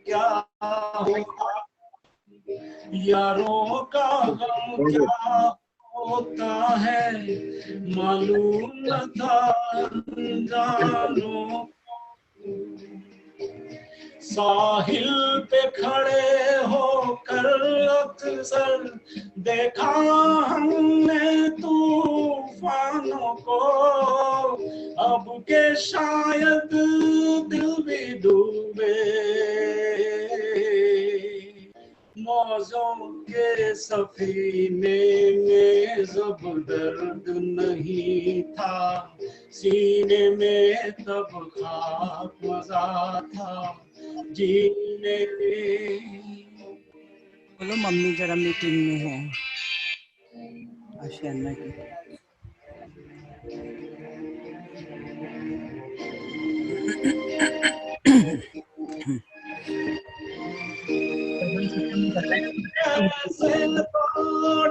क्या होता, यारों का गम क्या होता है, मालूम न था जानो। साहिल पे खड़े होकर अक्सर देखा हमने तूफानों को, अब के शायद दिल भी डूबे, मौजों के सफीने में जब दर्द नहीं था, सीने में तब खाक मजा था जीने में। बोलो मम्मी जरा मीटिंग में है आशियाना की। ऐसे तो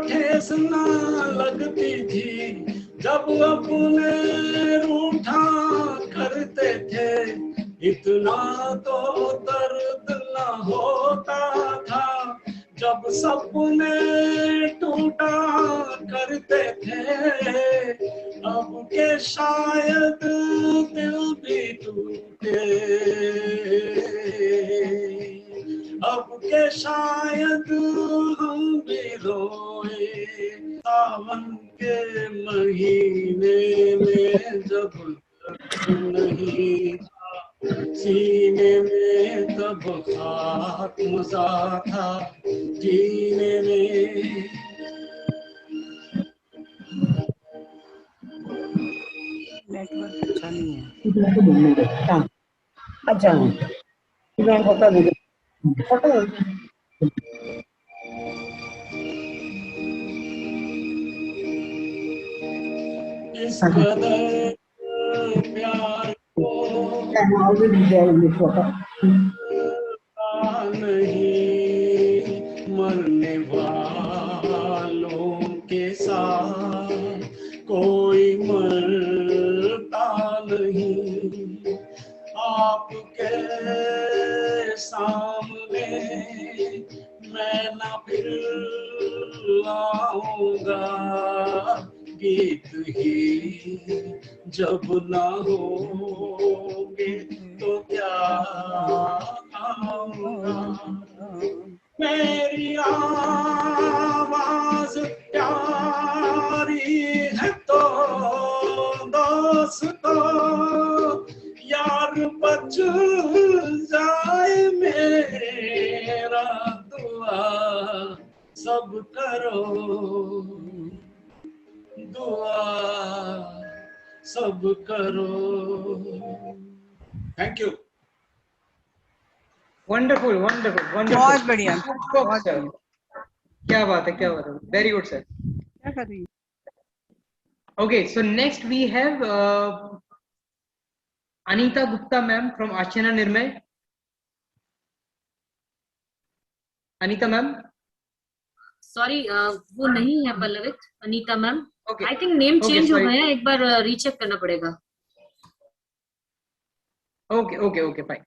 ठेस ना लगती थी जब अपने रूठा करते थे, इतना तो दर्द ना होता था जब सपने टूटा करते थे, अब के शायद दिल भी टूटे, अब के शायद हम भी रोए, सावन के महीने में जब दर्द नहीं था, सीने में तब खाक मजा था जीने में। नेटवर्क अच्छा नहीं है। अच्छा इस कदर प्यार को नहीं, मरने वालों के साथ कोई मरता नहीं, आपके सामने मैं न फिर लाऊंगा गीत ही जब ना होगे तो क्या आऊंगा। मेरी आवाज प्यारी है तो दोस्तों, यार बच जाए मेरा दुआ सब करो, दुआ सब करो। Thank you. Wonderful wonderful wonderful, बहुत बढ़िया, सर। क्या बात है, क्या बात है, वेरी गुड सर। क्या कर रही है? Okay, so next we have Anita Gupta ma'am from Ashana Nirmay. Anita ma'am. Sorry वो नहीं है पल्लवित, Anita ma'am. Okay. I think name Okay, change हो sorry. गया, एक बार रीचेक करना पड़ेगा। Okay, okay, okay, fine.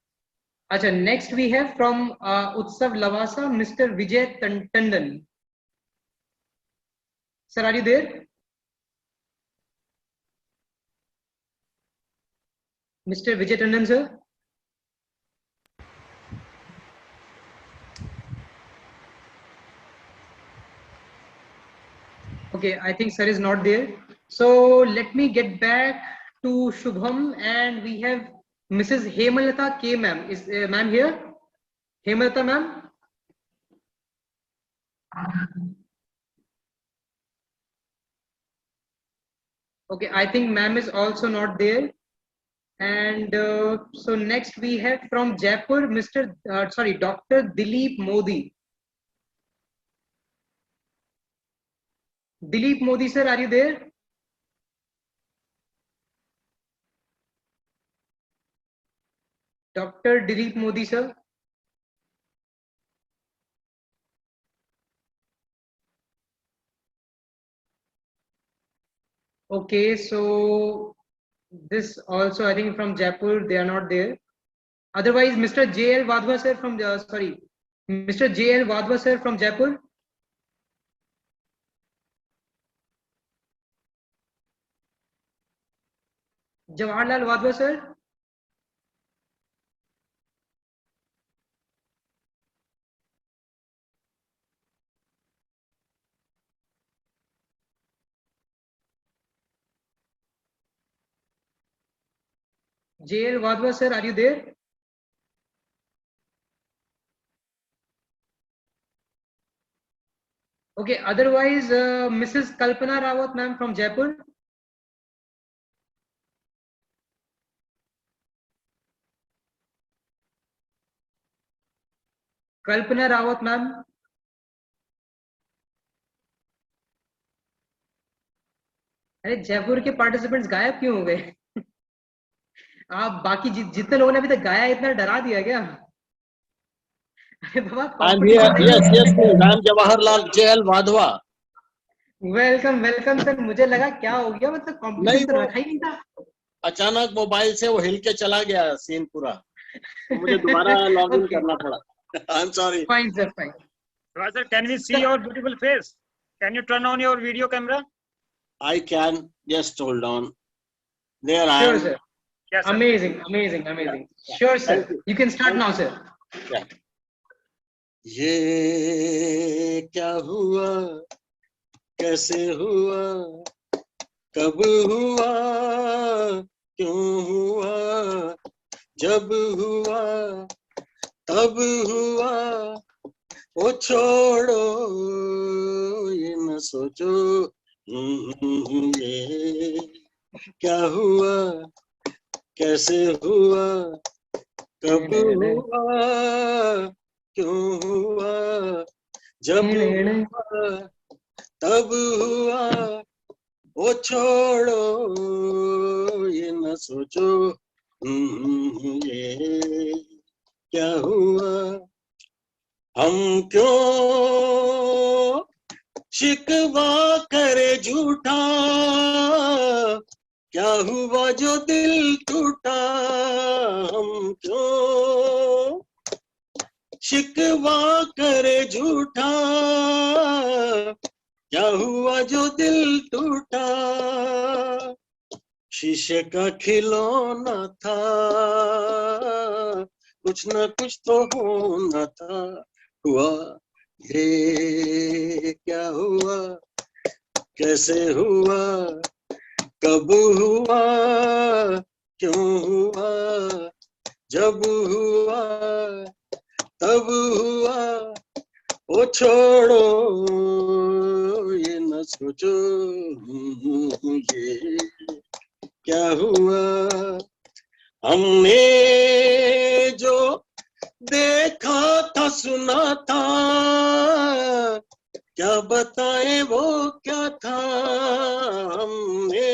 Acha, next we have from Utsav Lavasa, Mr. Vijay Tandon. Sir, are you there? Mr. Vijay Tandon, sir. Okay, I think sir is not there. So let me get back to Shubham, and we have Mrs. Hemalata K ma'am. Is ma'am here? Hemalata ma'am. Okay, I think ma'am is also not there. And so next we have from Jaipur, Dr. Dilip Modi. Dilip Modi sir, are you there? Dr. Dilip Modi sir. Okay, so this also I think from Jaipur they are not there. Otherwise, Mr. J.L. Wadhwa sir from Mr. J.L. Wadhwa sir from Jaipur. Jawaharlal Wadhwa sir. J.L. Wadhwa sir, are you there? Okay, otherwise, Mrs. Kalpana Rawat ma'am from Jaipur. Kalpana Rawat ma'am. अरे जयपुर के participants गायब क्यों हो गए? आप बाकी जितने लोगों ने अभी तक गाया इतना डरा दिया क्या? अरे बाबा I'm here. Yes, please. I'm Jawaharlal J.L. Wadhwa. Welcome welcome sir. मुझे लगा क्या हो गया, मतलब कॉम्पिटिशन तो रखा ही नहीं था. अचानक मोबाइल से वो हिल के चला गया सीन पूरा, तो मुझे दोबारा लॉग इन करना पड़ा. I'm sorry. Fine sir, fine. Sir, can we see your beautiful face? Can you turn on your video camera? I can. Just hold on. There I Sure am. sir. Yes, sir. Amazing, amazing, amazing. Sure sir. You can start now sir. Yeah. ये क्या हुआ, कैसे हुआ, कब हुआ, क्यों हुआ, जब हुआ तब हुआ, वो छोड़ो ये न सोचो, ये क्या हुआ, कैसे हुआ, कब हुआ, क्यों हुआ, जब हुआ तब हुआ, वो छोड़ो ये न सोचो, ये क्या हुआ. हम क्यों शिकवा करे झूठा, क्या हुआ जो दिल टूटा. हम क्यों शिकवा करे झूठा, क्या हुआ जो दिल टूटा. शीशे का खिलौना था, कुछ न कुछ तो होना था. हुआ ये क्या हुआ, कैसे हुआ, कब हुआ, क्यों हुआ, जब हुआ तब हुआ, वो छोड़ो ये न सोचो, ये क्या हुआ. हमने जो देखा था सुना था, क्या बताएं वो क्या था. हमने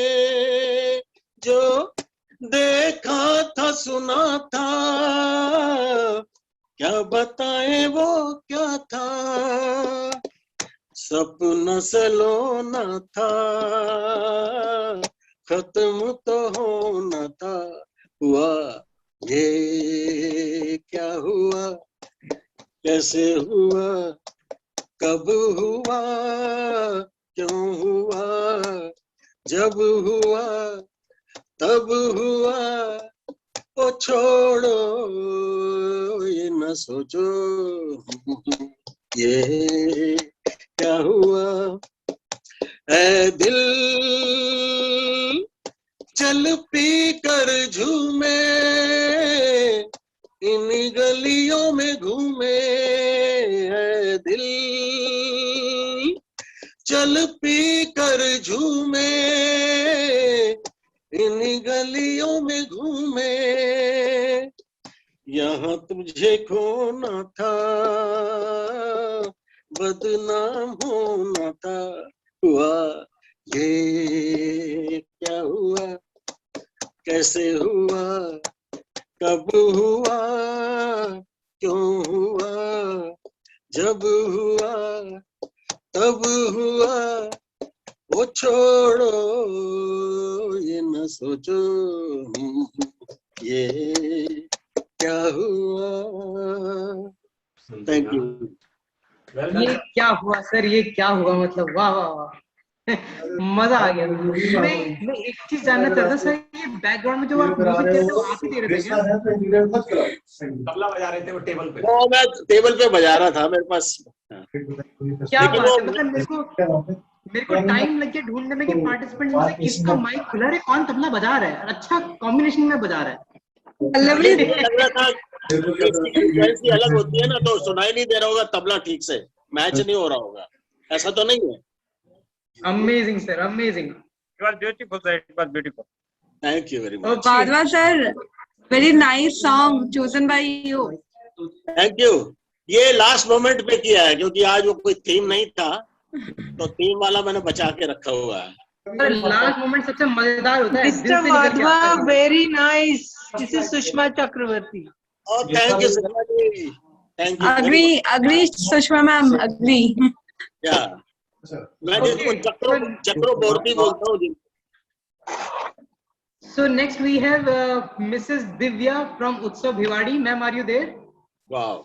जो देखा था सुना था, क्या बताएं वो क्या था. सपना सलोना था, खत्म तो होना था. हुआ ये क्या हुआ, कैसे हुआ, कब हुआ, क्यों हुआ, जब हुआ तब हुआ, ओ छोड़ो ये न सोचो, ये क्या हुआ. ऐ दिल चल पी कर झूमे, इन गलियों में घूमे. ऐ दिल चल पी कर झूमे, इन गलियों में घूमे. यहाँ तुझे खोना था, बदनाम होना था. हुआ ये क्या हुआ, कैसे हुआ, कब हुआ, क्यों हुआ, जब हुआ तब हुआ, वो छोड़ो ये न सोचो, ये क्या क्या हुआ। Thank you. ये क्या हुआ सर, ये क्या हुआ, मतलब वाह वाह वाह। मजा आ गया। मैं एक चीज जानना चाहता सर, ये बैकग्राउंड में जो आप म्यूजिक दे रहे थे वो आप ही दे रहे थे क्या? तबला बजा रहे थे वो टेबल पे। वो मैं टेबल पे बजा रहा था, मेरे पास। क्या लेकिन बात वो है, मतलब मेरे को टाइम लग गया ढूंढने में कि पार्टिसिपेंट में से किसका माइक खुला है, कौन तबला बजा रहा है, अच्छा कॉम्बिनेशन में बजा रहा है। मुझे लग रहा था इसकी फ्रीक्वेंसी अलग होती है ना, तो सुनाई नहीं दे रहा होगा तबला ठीक से, मैच नहीं हो रहा होगा, ऐसा तो नहीं है। Amazing sir, amazing. It was beautiful, sir. It was beautiful. Thank you very much. Badwa sir, very nice song chosen by you. Thank you. ये लास्ट मोमेंट पे किया है क्योंकि आज वो कोई थीम नहीं था, तो थीम वाला मैंने बचा के रखा हुआ है। लास्ट मोमेंट सबसे मजेदार होता है, दिल से Mr. निकल के आता Madhva, है। very nice. This is Sushma Chakravarti. और thank you Sushma ji, thank you. Agree, Sushma ma'am, agree. क्या मैं जिसको चक्रवर्ती बोलता हूँ जी। So next we have Mrs. Divya from Utsav Bhiwadi. Ma'am, are you there? Wow.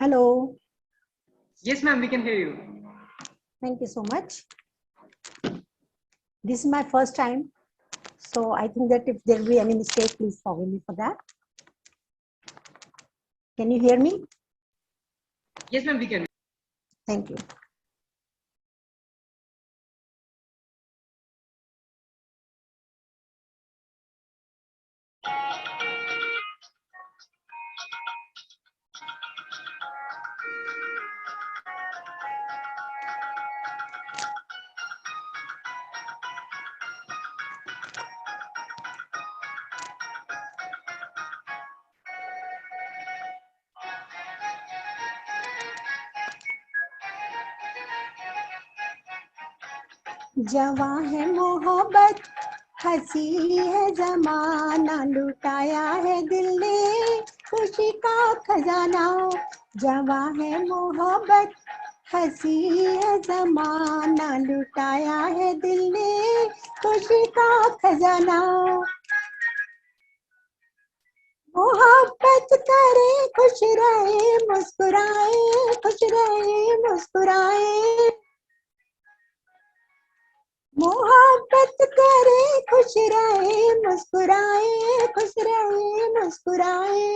Hello. Yes, ma'am, we can hear you. Thank you so much. This is my first time, so I think that if there will be any mistake, please forgive me for that. Can you hear me? Yes, ma'am, we can. Thank you. जवां है मोहब्बत, हंसी है जमाना, लुटाया है दिल ने खुशी का खजाना। जवां है मोहब्बत, हंसी है जमाना, लुटाया है दिल ने खुशी का खजाना। मोहब्बत करे खुश रहे मुस्कुराए, खुश रहे मुस्कुराए। मोहब्बत करे खुश रहे मुस्कुराए, खुश रहे मुस्कुराए।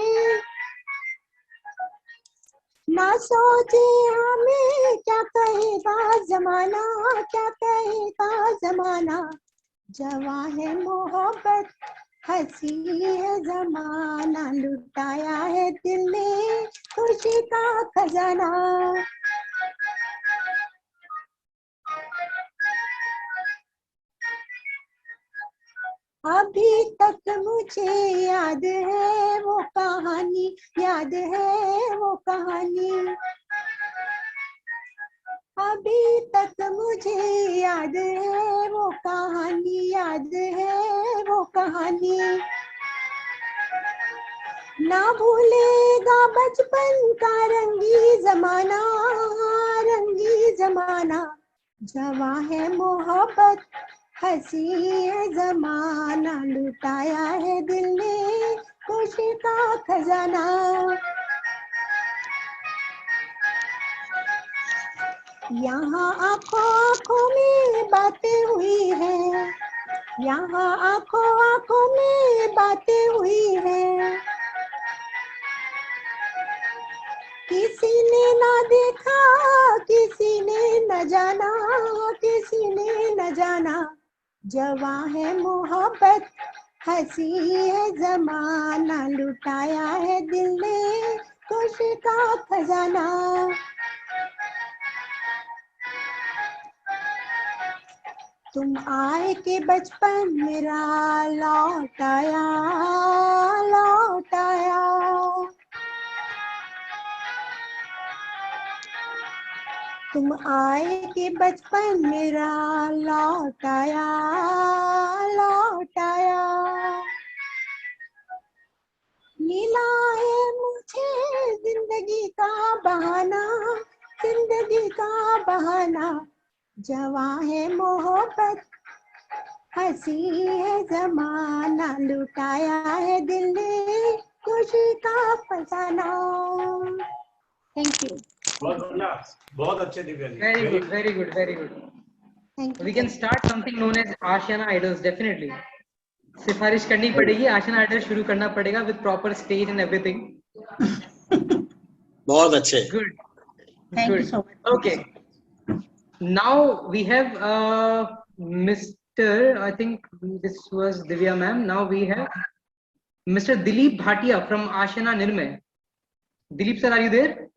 ना सोचे हमें क्या कहेगा जमाना, क्या कहेगा जमाना। जवां है मोहब्बत, हंसी है जमाना, लुटाया है दिल ने खुशी का खजाना। अभी तक मुझे याद है वो कहानी, याद है वो कहानी। अभी तक मुझे याद है वो कहानी, याद है वो कहानी। ना भूलेगा बचपन का रंगी जमाना, रंगी जमाना। जवां है मोहब्बत, हंसी है जमाना, लुटाया है दिल ने खुशी का खजाना। यहाँ आंखों आंखों में बातें हुई है, यहाँ आंखों आंखों में बातें हुई है। किसी ने ना देखा, किसी ने न जाना, किसी ने न जाना। जवां है मोहब्बत, हंसी है जमाना, लुटाया है दिल ने खुशी का खजाना। तुम आए के बचपन मेरा लौट आया, लौट आया। तुम आए के बचपन मेरा लौट आया, लौट आया। मिला है मुझे जिंदगी का बहाना, जिंदगी का बहाना। जवां है मोहब्बत, हंसी है जमाना, लुटाया है दिल ने खुशी का फसाना। Thank you. बहुत बढ़िया, बहुत अच्छे Divya ji. Very good, very good, very good. Thank We you. can start something known as Ashiana Idols, definitely. सिफारिश करनी पड़ेगी, आशियाना आइडल शुरू करना पड़ेगा with proper stage and everything. बहुत अच्छे। Good, thank you good. So much. Okay. Now we have Mr. I think this was Divya ma'am. Now we have Mr. Dilip Bhatia from Ashiana Nirmay. Dilip sir, are you there?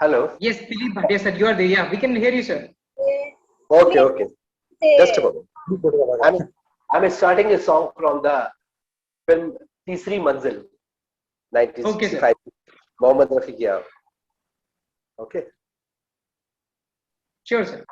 Hello. Yes, Dilip Bhatia sir, you are there. Yeah, we can hear you, sir. Okay, okay. Just a moment. I'm starting a song from the film Teesri Manzil, 1965. Mohammad Rafi Kia. Okay. Sure, sir.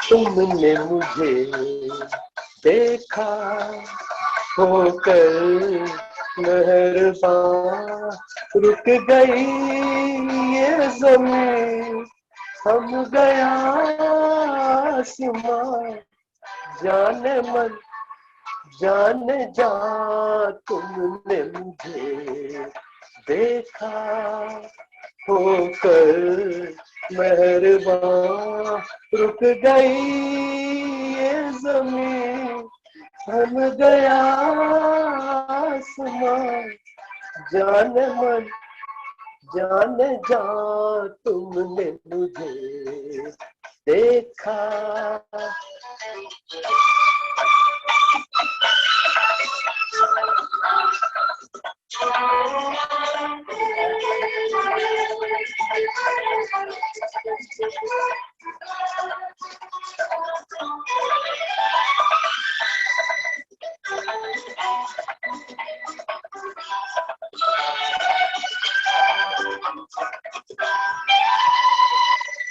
तुमने मुझे देखा होकर मेहरबान, रुक गई ये ज़मीं, थम गया आसमां, जाने मन जाने जा, तुमने मुझे देखा होकर मेहरबान, रुक गई ये ज़मीं, थम गया आसमां, जाने मन जाने जा, तुमने मुझे देखा।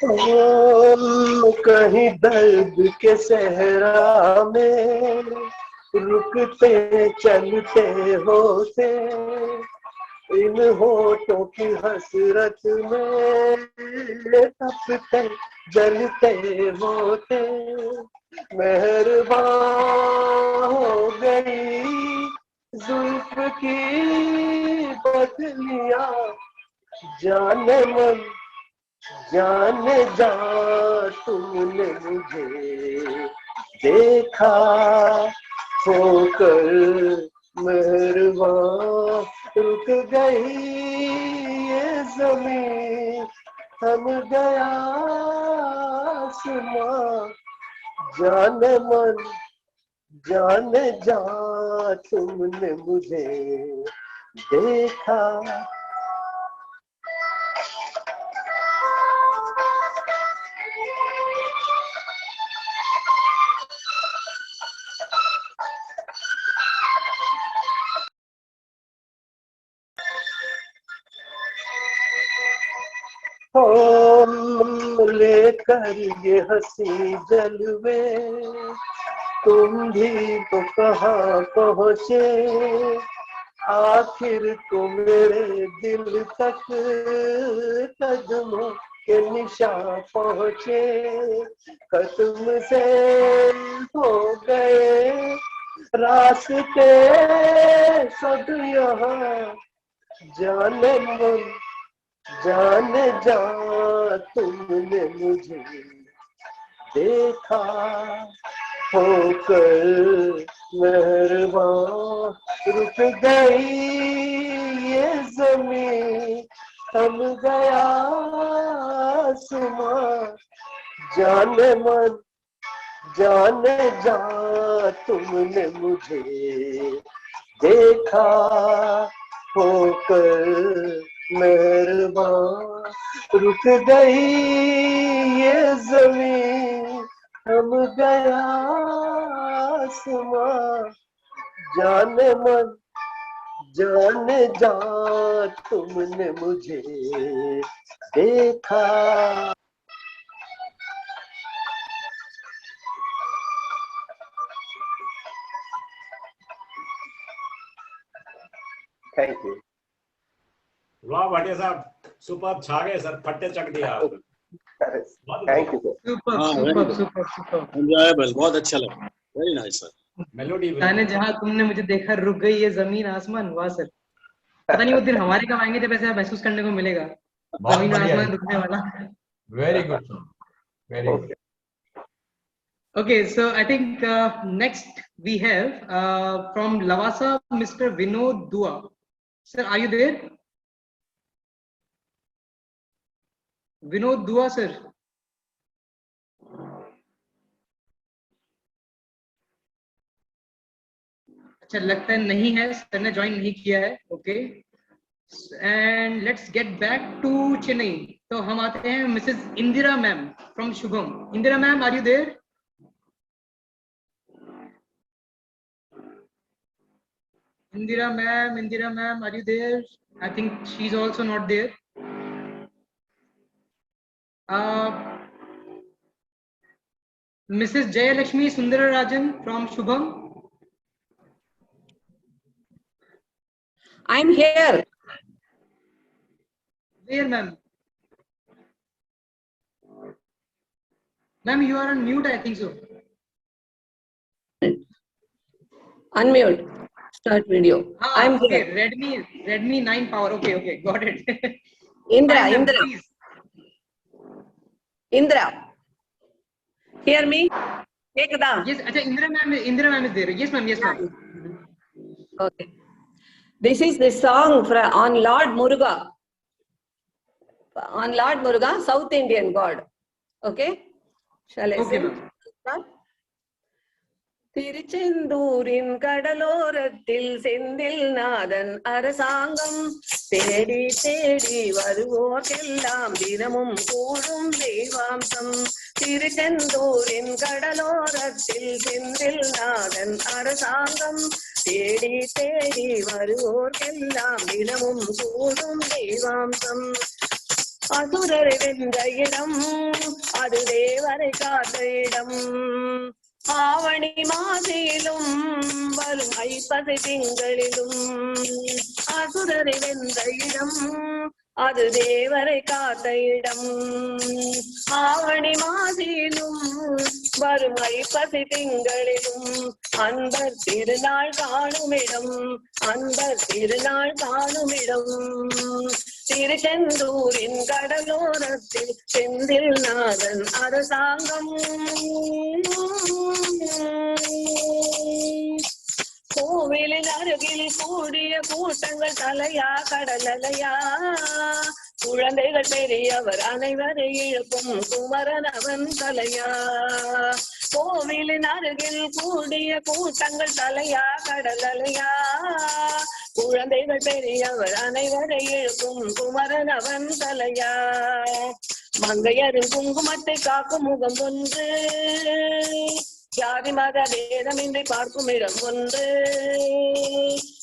ओ कहीं दर्द के सहरा में रुकते चलते होते, इन होठों की हसरत में तपते जलते होते, मेहरबान हो गई जुल्फ की बदलियां, जाने मन जाने जा, तुमने मुझे देखा होकर मेहरबान, रुक गई ये ज़मीं, थम गया आसमां, जाने मन जाने जा, तुमने मुझे देखा। लेकर ये हंसी जलवे, तुम भी तो कहाँ पहुँचे, आखिर तो मेरे दिल तक कदमों के निशान पहुँचे, खत्म से हो गए रास्ते सब यहाँ, जाने मन जाने जा, तुमने मुझे देखा होकर मेहरबान, रुक गई ये ज़मीं, थम गया आसमां, जाने मन जाने जा, तुमने मुझे देखा होकर मेहरबान, रुक गई ये ज़मीं, थम गया आसमां, जाने मन जाने जा तुमने मुझे देखा। Thank you. वाह भाटिया साहब, सुपर, छा गए सर, फट्टे चक दिया आपने। Thank you sir. सुपर हाँ, सुपर सुपर सुपर। एंजॉयबल, बहुत अच्छा लगा, वेरी नाइस सर। मेलोडी जाने जहाँ तुमने मुझे देखा रुक गई ये जमीन आसमान। वाह सर, पता नहीं वो दिन हमारे कब आएंगे जब ऐसा महसूस करने को मिलेगा, जमीन आसमान रुकने वाला। Very good, very good. Okay, so I think next we have from Lavasa, Mr. Vinod Dua. Sir, are you there? Vinod Dua, sir. अच्छा, लगता है नहीं है, सर ने ज्वाइन नहीं किया है। Okay, and let's get back to Chennai. तो हम आते हैं Mrs Indira ma'am from Shubham. Indira ma'am, are you there? Indira ma'am, are you there? I think she's also not there. Mrs. Jayalakshmi Sundararajan from Shubham. I'm here. Where, ma'am? Ma'am, you are on mute, I think so. Unmute. Start video. I'm okay. here. Redmi 9 Power. Okay, got it. Indra, Fine, ma'am, Indra. please. Indra. Hear me? Ekda. Yes, acha, Indra ma'am is there. Yes, ma'am. Yes, ma'am. Okay. This is the song on Lord Muruga. On Lord Muruga, South Indian god. Okay? Shall I Okay, sing? ma'am. திருச்செந்தூரின் கடலோரத்தில் செந்தில் நாதன் அரசாங்கம் தேடி தேடி வருவோர்க்கெல்லாம் தினமும் கூடும் தெய்வாம்சம். திருச்செந்தூரின் கடலோரத்தில் செந்தில் நாதன் அரசாங்கம் தேடி தேடி வருவோர்க்கெல்லாம் தினமும் கூடும் தெய்வாம்சம். அசுரரை வென்ற இடம் அது தேவரை காத்த இடம். ஆவணி மாதத்திலும் வரும் ஐப்பசி திங்களிலும் அசுரரை வென்ற இடம் அது தேவரை காத்த இடம். ஆவணி மாதத்திலும் வரும் ஐப்பசி திங்களிலும் அன்பர் திருநாள் காணுமிடம், அன்பர் திருநாள் காணுமிடம். திருச்செந்தூரின் கடலோரத்தில் செந்தில் நாதன் அரசாங்கம். கோவிலின் அருகில் கூடிய கூட்டங்கள் தலையா கடலலையா. குழந்தைகள் பெரியவர் அனைவரை இழுக்கும் குமரன் அவன் தலையா. கோவிலின் அருகில் கூடிய கூட்டங்கள் தலையா கடலலையா. குழந்தைகள் பெரியவர் அனைவரை இழுக்கும் குமரன் அவன் தலையா. மங்கையரின் குங்குமத்தை காக்கும் முகம் ஒன்று, ஜாதி மத வேதமின்றி பார்க்கும் இடம் ஒன்று.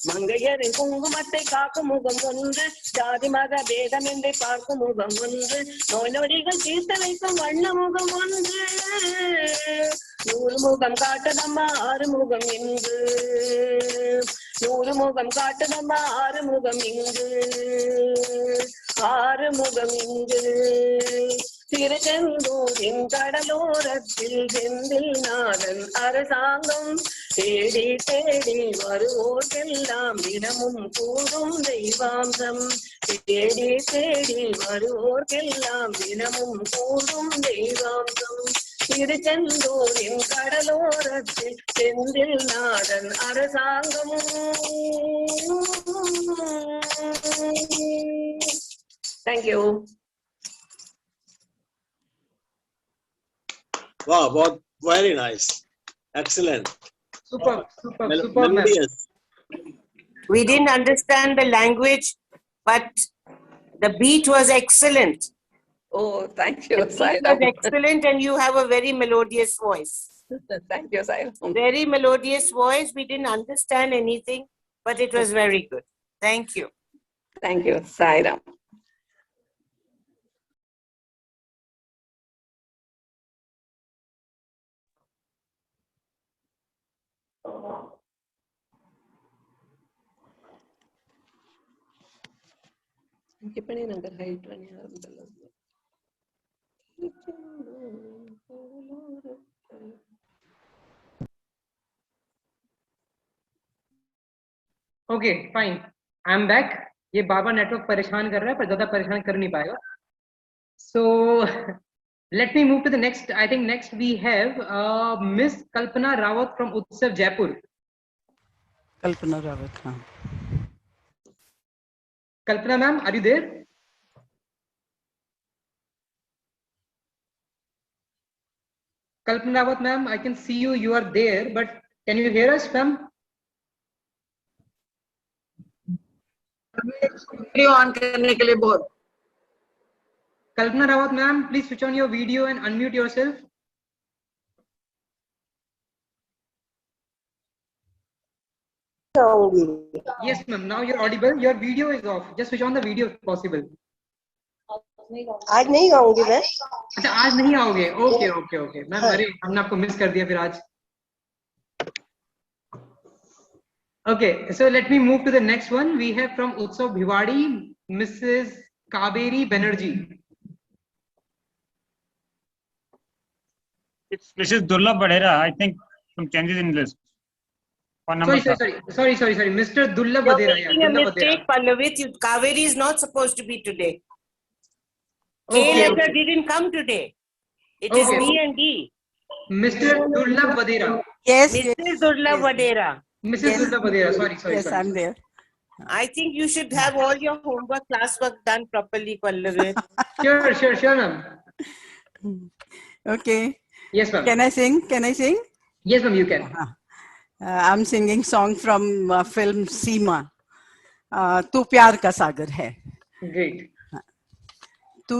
மங்கையரின் குங்குமத்தை காக்கும் முகம் ஒன்று, ஜாதி மத வேதமின்றி பார்க்கும் முகம் ஒன்று. நோய் நொடிகள் தீர்த்து வைக்கும் வண்ண முகம் ஒன்று. 100 முகம் காட்டுதம்மா 6 முகம் இங்கு. 100 முகம் காட்டுதம்மா 6 முகம் இங்கு. 6 முகம் இங்கு. திருச்செந்தூரின் கடலோரத்தில் செந்தில் நாதன் அரசாங்கம் தேடி தேடி வருவோர்க்கெல்லாம் தினமும் கூடும் தெய்வாம்சம். தேடி தேடி வருவோர்க்கெல்லாம் தினமும் கூடும் தெய்வாம்சம். திருச்செந்தூரின் கடலோரத்தில் செந்தில் நாதன் அரசாங்கம். Thank you. Wow, बहुत very nice, excellent, Super, melodious. We didn't understand the language, but the beat was excellent. Oh, thank you, It was Sairam. excellent, and you have a very melodious voice. Thank you, Sairam. Very melodious voice. We didn't understand anything, but it was very good. Thank you. Thank you, Sairam. Okay fine, I am back. ये बार बार network परेशान कर रहा है, पर ज्यादा परेशान कर नहीं पाएगा। So let me move to the next. I think next we have miss Kalpana Rawat from Utsav Jaipur. Kalpana Rawat, हाँ। Kalpana ma'am, are you there? Kalpana Rawat ma'am, I can see you, you are there, but can you hear us ma'am? Video on करने के लिए बोल। Kalpana Rawat ma'am, please switch on your video and unmute yourself. Yes ma'am, now you're audible. Your video is off. Just switch on the video if possible. आज नहीं गाऊंगी मैं। अच्छा, आज नहीं आओगे? ओके ओके ओके मैम, अरे हमने आपको मिस कर दिया फिर आज। Okay, so let me move to the next one. We have from Utsav Bhiwadi, Mrs. Kaveri Banerjee. It's Mrs. Durlabh Badhera, I think some changes in list. Sorry, Mr. Durlabh Badhera. You're making a mistake, Pallavit. Kaveri is not supposed to be today. K letter didn't come today. It is B and D. Mr. Durlabh Badhera. Yes. Mrs. Durlabh Badhera. Mrs. Durlabh Badhera. Sorry. Yes, I'm there. I think you should have all your homework, classwork done properly, Pallavit. Sure, ma'am. Okay. Yes, ma'am. Can I sing? Yes, ma'am, you can. I'm singing song from film Seema. तू प्यार का सागर है। Great. तू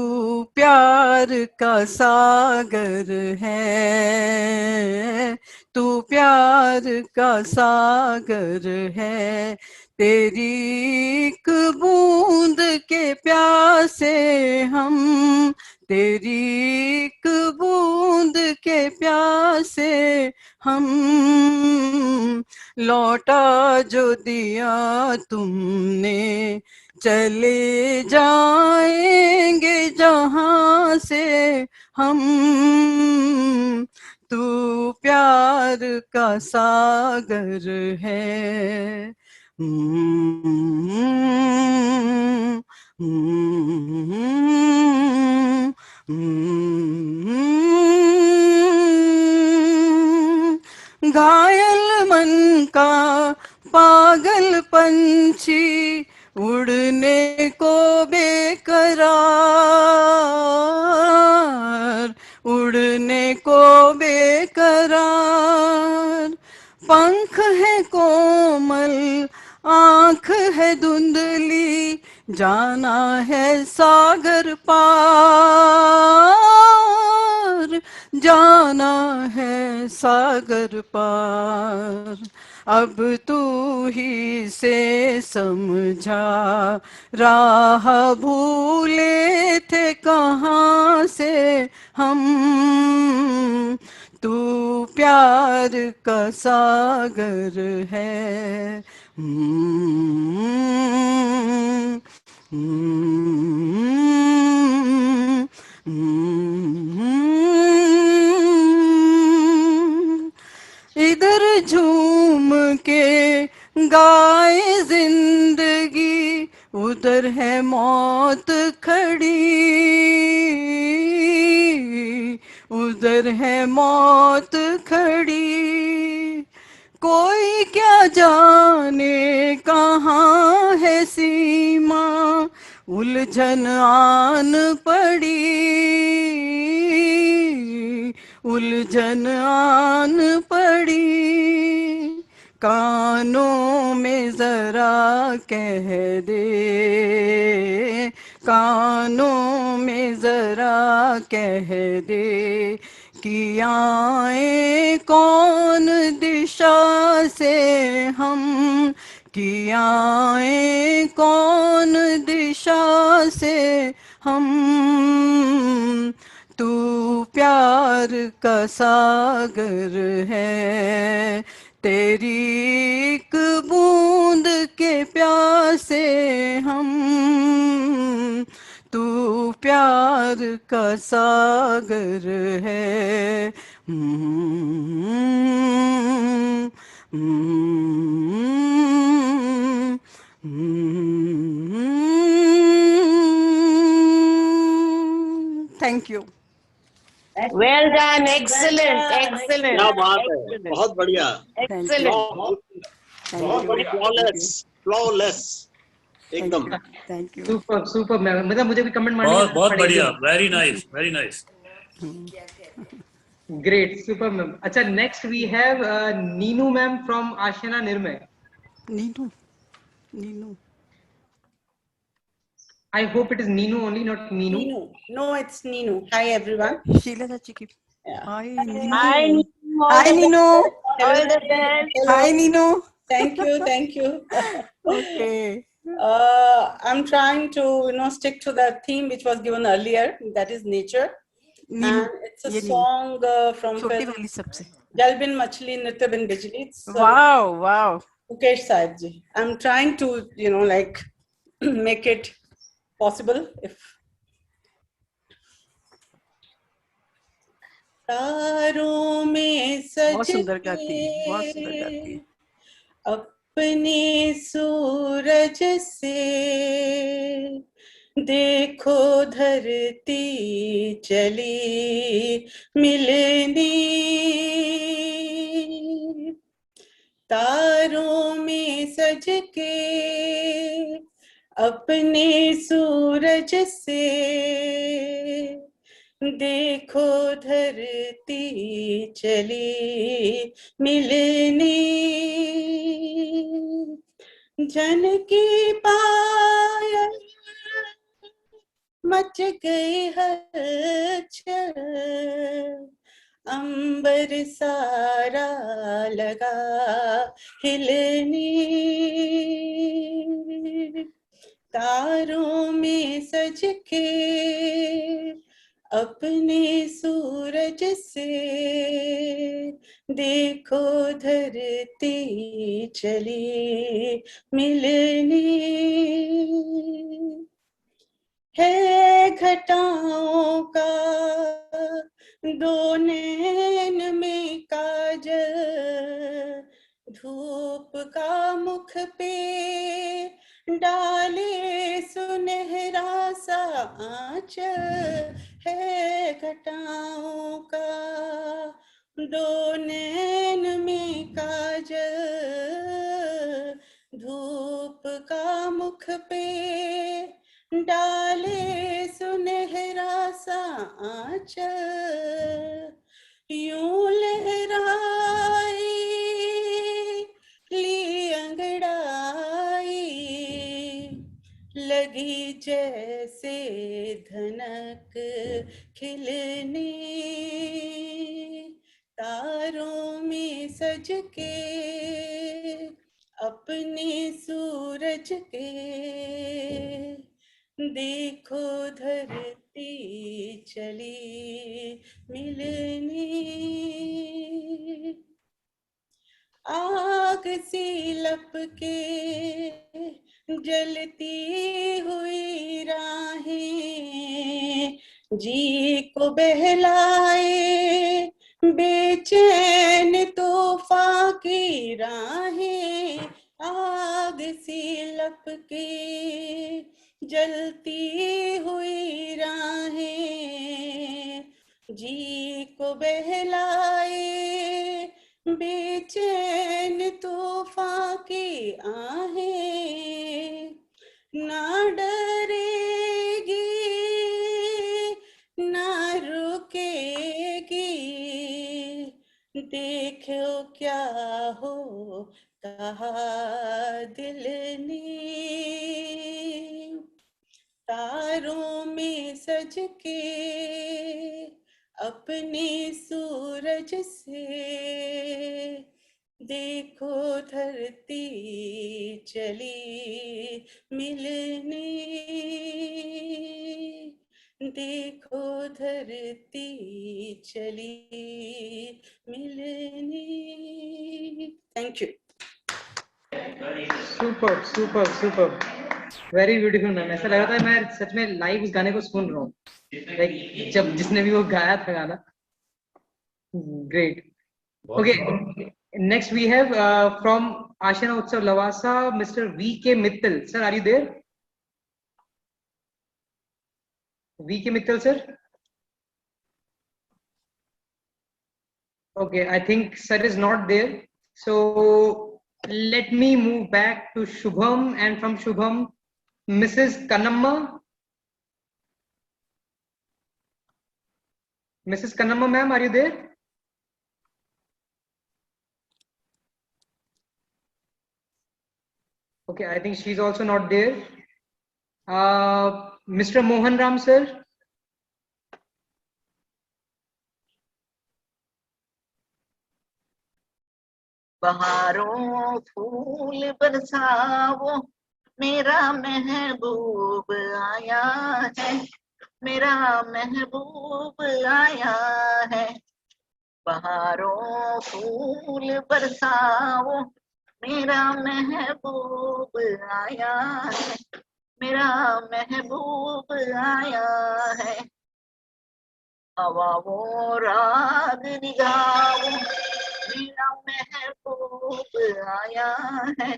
प्यार का सागर है, तू प्यार का सागर है, तेरी एक बूंद के प्यासे हम, तेरी एक बूंद के प्यासे हम, लौटा जो दिया तुमने चले जाएंगे जहां से हम, तू प्यार का सागर है। घायल मन का पागल पंछी उड़ने को बेकरार, उड़ने को बेकरार, पंख है कोमल आँख है धुंधली, जाना है सागर पार, जाना है सागर पार। अब तू ही से समझा, राह भूले थे कहाँ से हम, तू प्यार का सागर है। इधर झूम के गाए जिंदगी, उधर है मौत खड़ी, उधर है मौत खड़ी, कोई क्या जाने कहाँ है सीमा, उलझन आन पड़ी, उलझन आन पड़ी, कानों में जरा कह दे, कानों में जरा कह दे कि आए कौन दिशा से हम, कि आए कौन दिशा से हम। तू प्यार का सागर है, तेरी एक बूंद के प्यासे हम। तू प्यार का सागर है। Thank you. Well done, excellent, excellent. क्या बात है, बहुत बढ़िया, Excellent. बहुत बढ़िया, फ्लॉलेस एकदम। Thank you. Super super ma'am, मतलब मुझे भी कमेंट मारने बहुत बहुत बढ़िया, very nice, very nice. Great, super ma'am. अच्छा, next we have Ninu ma'am from Ashiana Nirmay. Ninu, Ninu. I hope it is Ninu only, not Ninu. Ninu. No, it's Ninu. Hi, everyone. Sheila Chachi. Hi, Ninu. Hi, Ninu. Hi, Ninu. All the best. Hi, Ninu. Thank you. Thank you. Okay. I'm trying to, stick to the theme which was given earlier. That is nature. Ninu. And it's a song from छोटी वाली सबसे। Jal bin machli nritya bin bijli. It's Wow, wow. Mukesh Sahib ji. I'm trying to, make it possible if तारों में बहुत सज सुंदर गाती है, बहुत सुंदर गाती है। अपने सूरज से देखो धरती चली मिलने, तारों में सज के अपने सूरज से देखो धरती चली मिलने, जनकी पायल मच गई हलचल, अंबर सारा लगा हिलने, तारों में सज के अपने सूरज से देखो धरती चली मिलने, है घटाओं का दो नैन में काजल, धूप का मुख पे डाले सुनहरा सा आंचल, है घटाओं का दो नैन में काजल, धूप का मुख पे डाले सुनहरा सा आंचल, यूं लहराए ली अंगड़ाई, लगी जैसे धनक खिलने, तारों में सज के अपने सूरज के देखो धरती चली मिलने, आग सी लपके जलती हुई राहें, जी को बहलाए बेचैन तूफान की राहें, आग सी लपके जलती हुई राहें, जी को बहलाए बेचैन तूफान की आहें, ना डरेगी ना रुकेगी, देखो क्या हो कहा दिल ने, तारों में सज के अपने सूरज से देखो धरती चली मिलने, देखो धरती चली मिलने। Thank you. Super super super, very beautiful ma'am. ऐसा लग रहा था मैं सच में लाइव उस गाने को सुन रहा हूँ, लाइक जब जिसने भी वो गाया था गाना। Great. Okay, next we have from Ashiana Utsav Lavasa mister V K. Mittal. Sir, are you there? V.K. Mittal, sir? Okay, I think sir is not there. So let me move back to Shubham, and from Shubham, Mrs. Kannamma. Mrs. Kannamma, ma'am, are you there? Okay, I think she's also not there. Mr. Mohan Ram, sir. बहारों फूल बरसाओ, मेरा महबूब आया है, मेरा महबूब आया है। बहारों फूल बरसाओ, मेरा महबूब आया है, मेरा महबूब आया है। हवाओं राग निगाहों, मेरा महबूब आया है,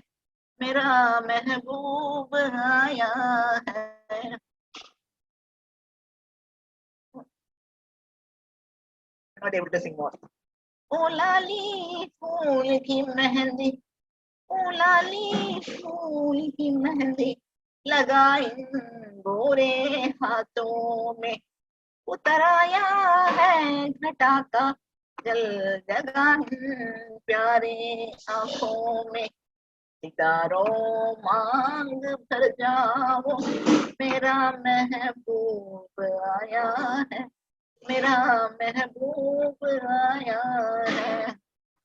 मेरा महबूब आया है। Not able to sing more. ओ लाली फूल की मेहंदी, ओ लाली फूल की मेहंदी, लगाई गोरे हाथों में, उतर आया है घटा का जल जगा प्यारे आंखों में। सितारों मांग भर जाओ, मेरा महबूब आया है, मेरा महबूब आया है।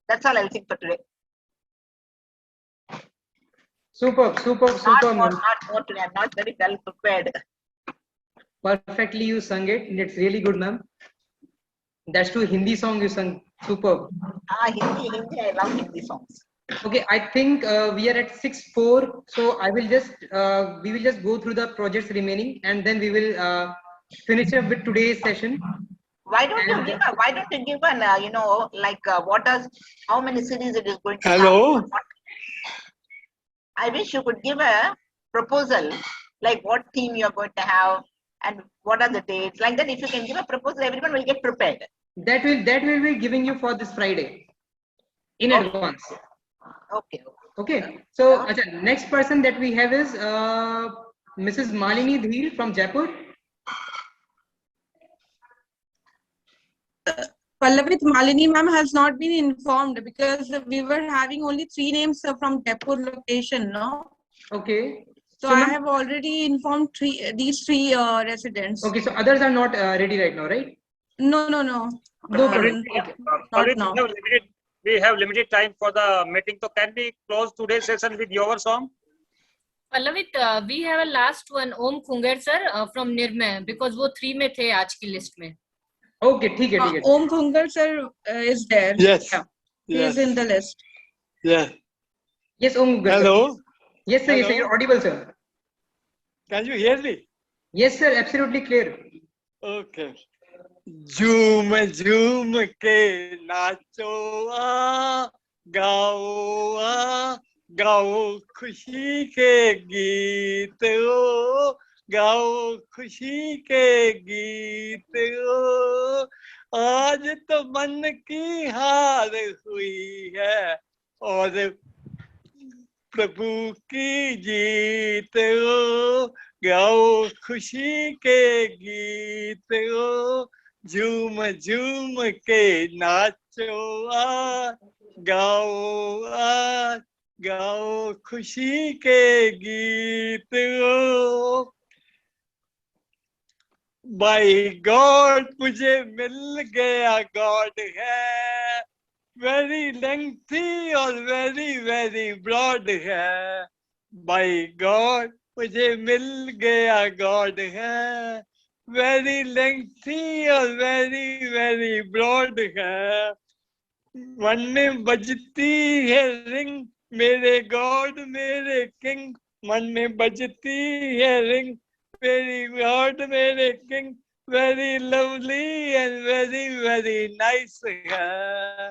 That's all I'll sing for today. Super, super, super. Not more today. I'm not very well prepared. Perfectly you sung it. It's really good, ma'am. That's too Hindi song you sung. Superb. Hindi. I love Hindi songs. Okay, I think we are at 6:04. So I will just we will just go through the projects remaining, and then we will finish up with today's session. Why don't you give an how many series it is going to Hello. have? I wish you could give a proposal, like what theme you are going to have and what are the dates. Like that, if you can give a proposal, everyone will get prepared. That will be giving you for this Friday in advance. Okay. So next person that we have is Mrs. Malini Dhir from Jaipur. Pallavit Malini ma'am has not been informed because we were having only 3 names from Jaipur location, no? Okay. So I have already informed these three residents. Okay, so others are not ready right now, right? No. No problem. Not now. We have limited time for the meeting, so can we close today's session with your song? Pallavit, we have a last one, Om Khungar sir from Nirmay, because वो 3 में थे आज की list में. Okay, ठीक है. Om Khungar sir is there. Yes. Yeah. He is in the list. Yeah. Yes, Om Khungar. Hello. Yes, sir. Hello. Yes, sir. You're audible, sir. Can you hear me? Yes, sir. Absolutely clear. Okay. झूम झूम के नाचो गाओ खुशी के गीत हो, गाओ खुशी के गीत हो। आज तो मन की हार हुई है और प्रभु की जीत हो, गाओ खुशी के गीत हो। झूम झूम के नाचो गाओ खुशी के गीत हो। बाय गॉड मुझे मिल गया गॉड है, वेरी लेंथी और वेरी वेरी ब्रॉड है। बाय गॉड मुझे मिल गया गॉड है, वेरी लेंथी और वेरी वेरी ब्रॉड है। मन में बजती है रिंग मेरे गॉड मेरे किंग, मन में बजती है रिंग मेरी गॉड मेरे king, very lovely and very very nice है,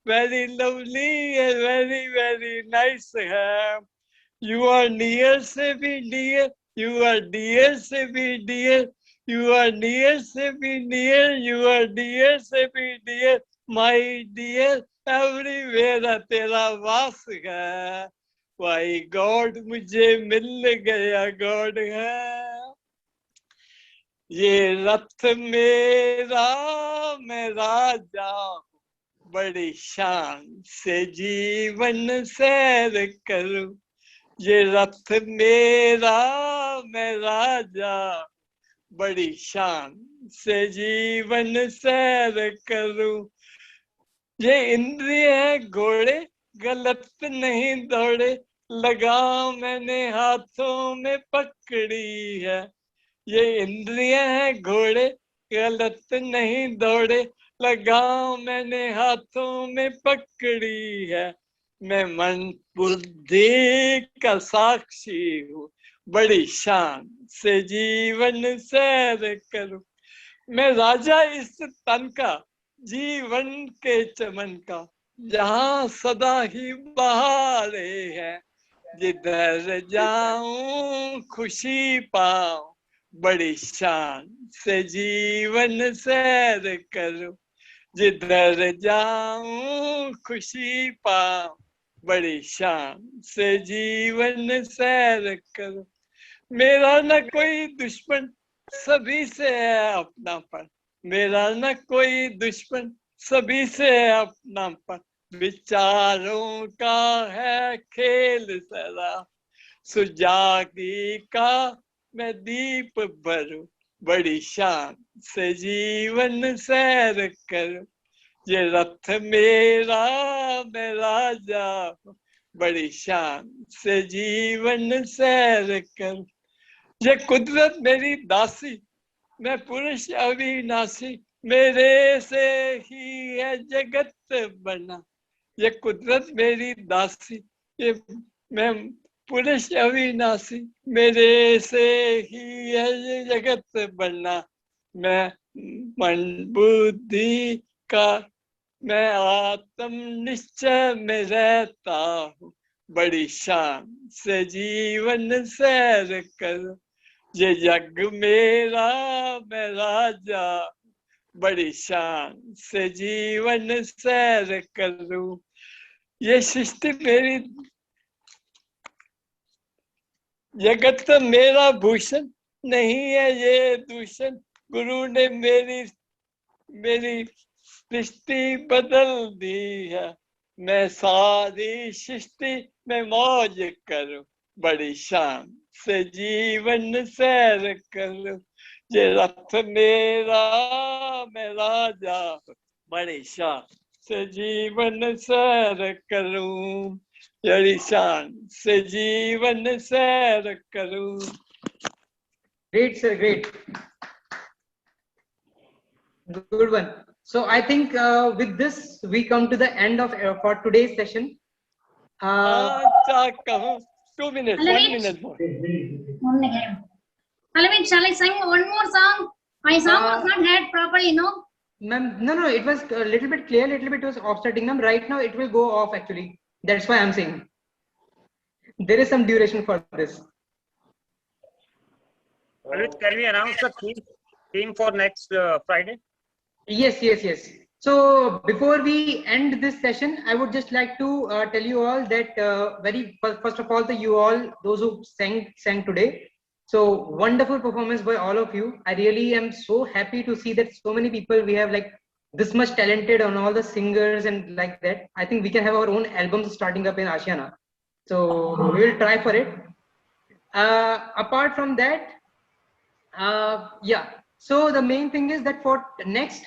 very lovely and very very nice है। यू आर नियर से भी नियर, यू आर डियर से भी डियर, यू आर नियर से भी नियर, यू आर डियर से भी डियर, माई डियर एवरीवेयर तेरा वास है। वाई गॉड मुझे मिल गया गॉड है। ये रथ मेरा मैं राजा हूँ, बड़ी शान से जीवन सैर करूं। ये रथ मेरा मैं राजा, बड़ी शान से जीवन सैर करूं। ये इंद्रिय है घोड़े गलत नहीं दौड़े, लगाम मैंने हाथों में पकड़ी है। ये इंद्रिय है घोड़े गलत नहीं दौड़े, लगाम मैंने हाथों में पकड़ी है। मैं मन बुद्धि का साक्षी हूँ, बड़ी शान से जीवन सैर करूं। मैं राजा इस तन का, जीवन के चमन का, जहाँ सदा ही बहारे हैं। जिधर जाऊं खुशी पाऊं, बड़ी शान से जीवन सैर करूं। जिधर जाऊं खुशी पाऊं, बड़ी शान से जीवन सैर करूं। मेरा न कोई दुश्मन, सभी से है अपनापन, मेरा न कोई दुश्मन, सभी से है अपनापन। विचारों का है खेल सरा, सुजागी का मैं दीप भरूं। बड़ी शान से जीवन सैर करूं। ये रथ मेरा मैं राजा हूँ, बड़ी शान से जीवन सैर करूं। ये कुदरत मेरी दासी, मैं पुरुष अविनाशी, मेरे से ही है जगत बना। ये कुदरत मेरी दासी, ये मैं पुरुष अविनाशी, मेरे से ही है ये जगत बना। मैं मन बुद्धि का, मैं आत्म निश्चय में रहता हूँ। बड़ी शान से जीवन सैर करूं। ये जग मेरा मैं राजा, बड़ी शान से जीवन सैर करूं। ये सृष्टि मेरी, जगत मेरा भूषण, नहीं है ये दूषण। गुरु ने मेरी सृष्टि बदल दी है। मैं सारी सृष्टि में मौज करूं, बड़ी शान से जीवन सैर करूं। ये रथ मेरा मैं राजा, बड़ी शान से जीवन सैर करूं। बड़ी शान से जीवन सैर करूं। Great, sir. Great. Good one. So I think with this we come to the end of for today's session. कहूं 2 minutes, 1 minute more. Alavit, shall I sing one more song? My song was not heard properly, no? Ma'am, no, it was a little bit clear, little bit was offsetting them. Right now it will go off actually. That's why I'm saying there is some duration for this. Can we announce the theme for next Friday? Yes. So before we end this session, I would just like to tell you all that first of all, those who sang today. So wonderful performance by all of you. I really am so happy to see that so many people we have like this much talented on all the singers and like that. I think we can have our own albums starting up in Ashiana. So we will try for it. Apart from that, So the main thing is that for next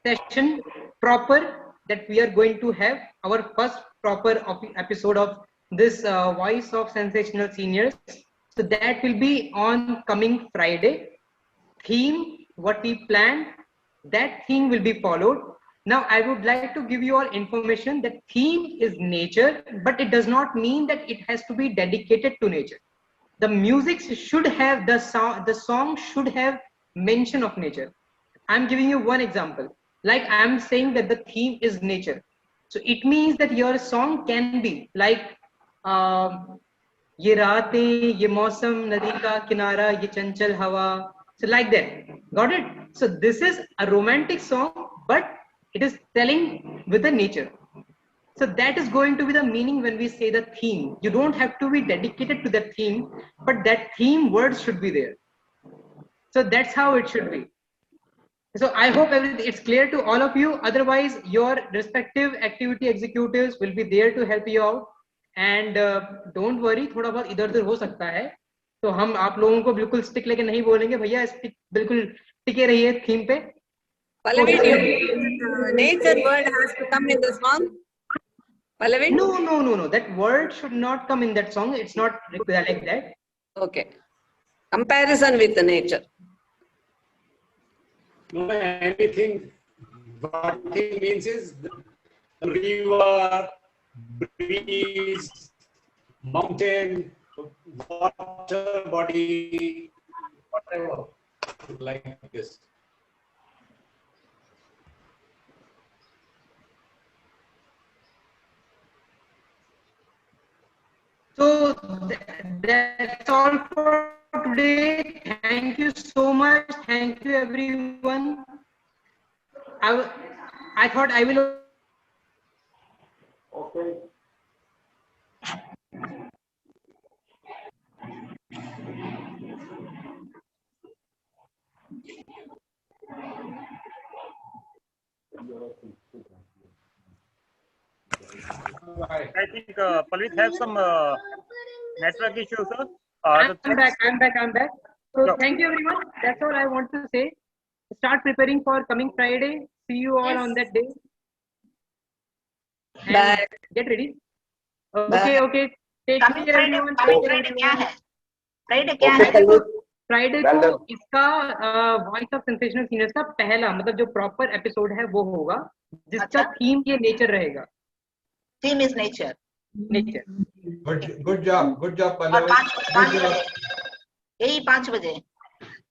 session proper, that we are going to have our first proper episode of this Voice of Sensational Seniors. So that will be on coming Friday. Theme, what we planned, that theme will be followed. Now I would like to give you all information that theme is nature, but it does not mean that it has to be dedicated to nature. The music should have, the song should have mention of nature. I'm giving you one example. Like I'm saying that the theme is nature. So it means that your song can be like ye raatein, ye mausam, nadi ka kinara, ye chanchal hawa. So like that. Got it? So this is a romantic song, but it is telling with the nature. So that is going to be the meaning when we say the theme. You don't have to be dedicated to that theme, but that theme words should be there. So that's how it should be. So I hope it's clear to all of you. Otherwise, your respective activity executives will be there to help you out. And don't worry, थोड़ा बहुत इधर-उधर हो सकता है. तो हम आप लोगों को बिल्कुल स्टिक लेके नहीं बोलेंगे भैया, स्टिक बिल्कुल टिके रहिए थीम पे. Pallavi, nature word has to come in the song. Pallavi? No. That word should not come in that song. It's not like that. Okay. Comparison with the nature. No, anything. What he means is the river, breeze, mountain, water body, whatever, like this. So that's all for today. Thank you so much. Thank you everyone. I thought I will. Okay. I think Palvit has some network issues, sir. I'm back. So thank you everyone. That's all I want to say. Start preparing for coming Friday. See you all on that day. Bye. Get ready. Bye. Okay. Take Coming care Friday, everyone. coming Friday क्या है? Friday क्या है? Friday को इसका voice of sensational seniors का पहला मतलब जो प्रॉपर एपिसोड है वो होगा जिसका थीम ये नेचर रहेगा. Theme is nature. Good job Pallavi. यही 5 बजे.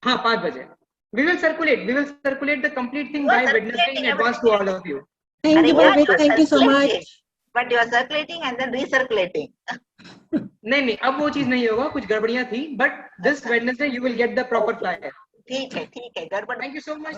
हाँ 5 बजे. We will circulate the complete thing by Wednesday in advance to all of you. Thank you, Pallavi. Thank you so much. But you are circulating and then recirculating. नहीं अब वो चीज नहीं होगा, कुछ गड़बड़ियां थी, but this Wednesday you will get the proper flyer. ठीक है गड़बड़. Thank you so much.